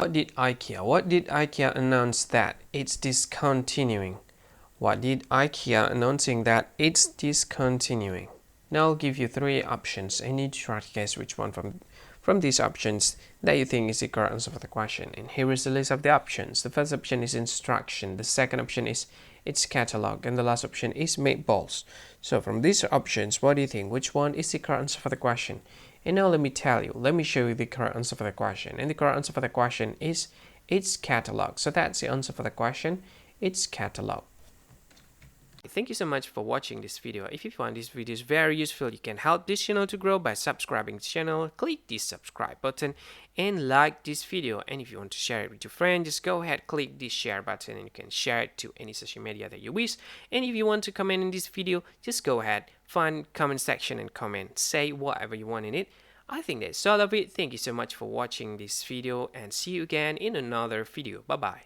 What did IKEA announce that it's discontinuing? What did IKEA announcing that it's discontinuing? Now I'll give you three options. I need to try to guess which one from these options that you think is the correct answer for the question. And here is the list of the options. The first option is instruction. The second option is its catalog. And the last option is meatballs. So from these options, what do you think? Which one is the correct answer for the question? And now let me show you the correct answer for the question. And the correct answer for the question is its catalog. So that's the answer for the question, its catalog. Thank you so much for watching this video. If you find this video very useful, you can help this channel to grow by subscribing to the channel. Click this subscribe button and like this video. And if you want to share it with your friends, just go ahead, click this share button and you can share it to any social media that you wish. And if you want to comment in this video, just go ahead, find comment section and comment. Say whatever you want in it. I think that's all of it. Thank you so much for watching this video and see you again in another video. Bye bye.